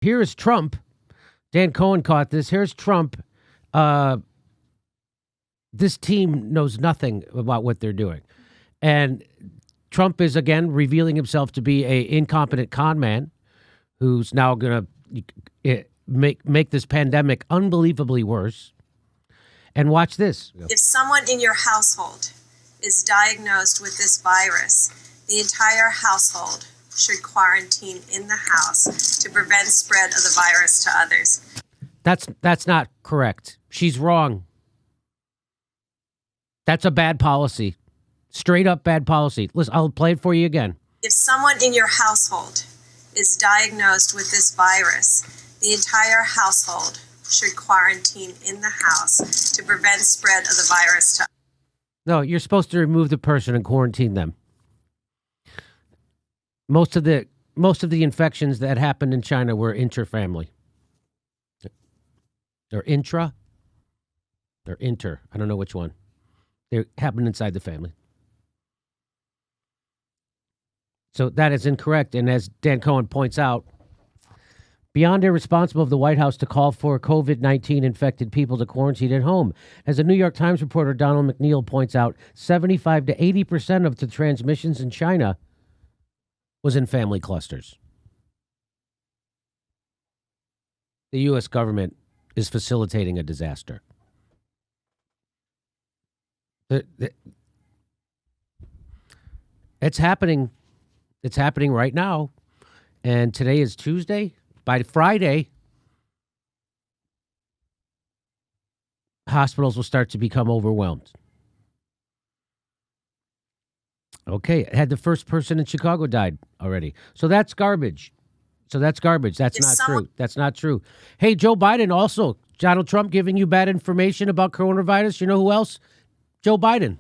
Here is Trump. Dan Cohen caught this. Here's Trump. This team knows nothing about what they're doing. And Trump is, again, revealing himself to be an incompetent con man who's now going to make this pandemic unbelievably worse. And watch this. If someone in your household is diagnosed with this virus, the entire household should quarantine in the house to prevent spread of the virus to others. That's not correct. She's wrong. That's a bad policy. Straight up bad policy. Listen, I'll play it for you again. If someone in your household is diagnosed with this virus, the entire household should quarantine in the house to prevent spread of the virus to. No, you're supposed to remove the person and quarantine them. Most of the infections that happened in China were intra-family. They're intra. They're inter. I don't know which one. They happened inside the family. So that is incorrect. And as Dan Cohen points out, beyond irresponsible of the White House to call for COVID-19 infected people to quarantine at home. As a New York Times reporter, Donald McNeil, points out, 75 to 80% of the transmissions in China was in family clusters. The U.S. government is facilitating a disaster. It's happening. It's happening right now. And today is Tuesday. By Friday, hospitals will start to become overwhelmed. Okay, had the first person in Chicago died already. So that's garbage. That's not true. That's not true. Hey, Joe Biden also, Donald Trump giving you bad information about coronavirus. You know who else? Joe Biden.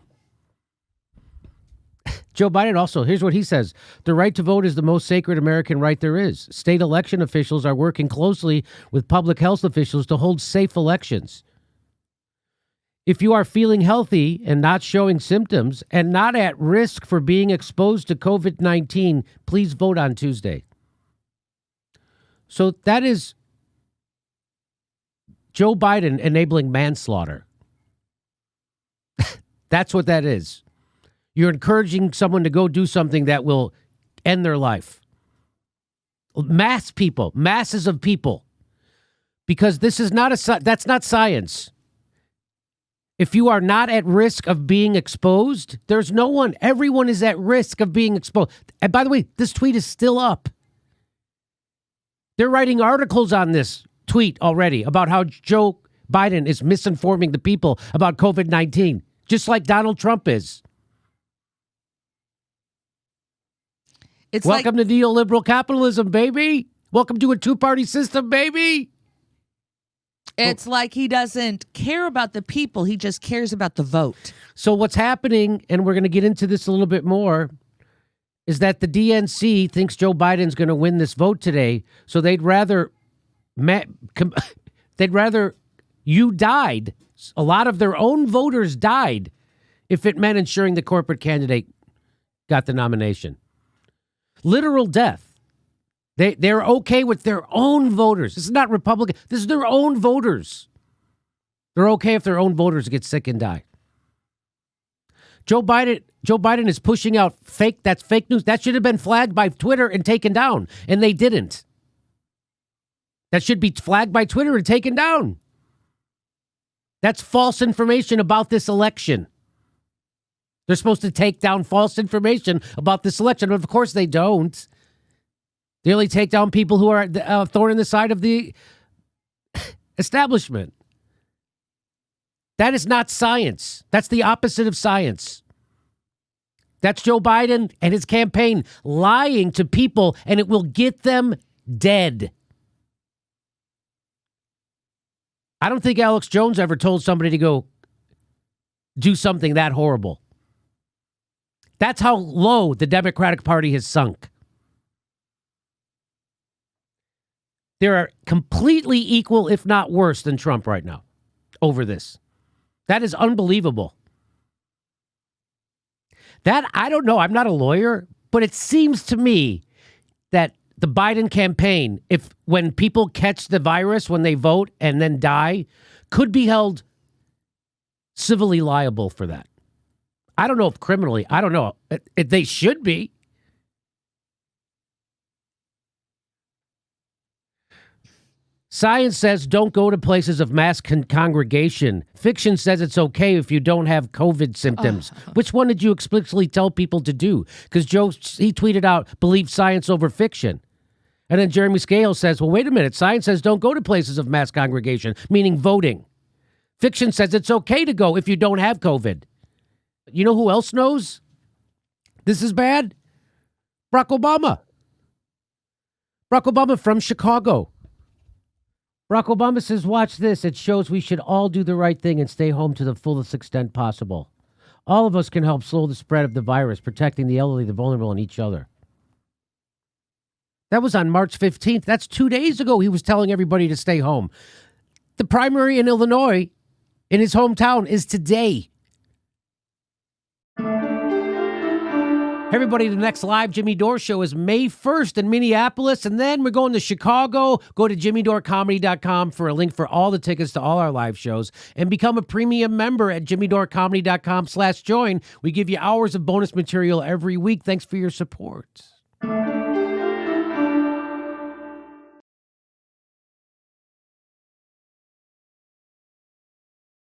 Joe Biden also, here's what he says. The right to vote is the most sacred American right there is. State election officials are working closely with public health officials to hold safe elections. If you are feeling healthy and not showing symptoms and not at risk for being exposed to COVID-19, please vote on Tuesday. So that is Joe Biden enabling manslaughter. That's what that is. You're encouraging someone to go do something that will end their life. Masses of people. Because this is that's not science. If you are not at risk of being exposed, there's no one. Everyone is at risk of being exposed. And by the way, this tweet is still up. They're writing articles on this tweet already about how Joe Biden is misinforming the people about COVID-19, just like Donald Trump is. Welcome to neoliberal capitalism, baby. Welcome to a two-party system, baby. It's like he doesn't care about the people. He just cares about the vote. So what's happening, and we're going to get into this a little bit more, is that the DNC thinks Joe Biden's going to win this vote today. So they'd rather you died. A lot of their own voters died if it meant ensuring the corporate candidate got the nomination. Literal death. They're okay with their own voters. This is not Republican. This is their own voters. They're okay if their own voters get sick and die. Joe Biden is pushing out that's fake news. That should have been flagged by Twitter and taken down, and they didn't. That should be flagged by Twitter and taken down. That's false information about this election. They're supposed to take down false information about this election, but of course they don't. They only take down people who are a thorn in the side of the establishment. That is not science. That's the opposite of science. That's Joe Biden and his campaign lying to people, and it will get them dead. I don't think Alex Jones ever told somebody to go do something that horrible. That's how low the Democratic Party has sunk. They're completely equal, if not worse, than Trump right now over this. That is unbelievable. That, I don't know, I'm not a lawyer, but it seems to me that the Biden campaign, if when people catch the virus when they vote and then die, could be held civilly liable for that. I don't know if criminally. I don't know. They should be. Science says don't go to places of mass congregation. Fiction says it's okay if you don't have COVID symptoms. Which one did you explicitly tell people to do? Because Joe, he tweeted out, believe science over fiction. And then Jeremy Scales says, well, wait a minute. Science says don't go to places of mass congregation, meaning voting. Fiction says it's okay to go if you don't have COVID. You know who else knows this is bad? Barack Obama. Barack Obama from Chicago. Barack Obama says, watch this. It shows we should all do the right thing and stay home to the fullest extent possible. All of us can help slow the spread of the virus, protecting the elderly, the vulnerable, and each other. That was on March 15th. That's 2 days ago. He was telling everybody to stay home. The primary in Illinois, in his hometown, is today. Everybody, the next live Jimmy Dore show is May 1st in Minneapolis, and then we're going to Chicago. Go to jimmydorcomedy.com for a link for all the tickets to all our live shows, and become a premium member at jimmydorcomedy.com/join. We give you hours of bonus material every week. Thanks for your support.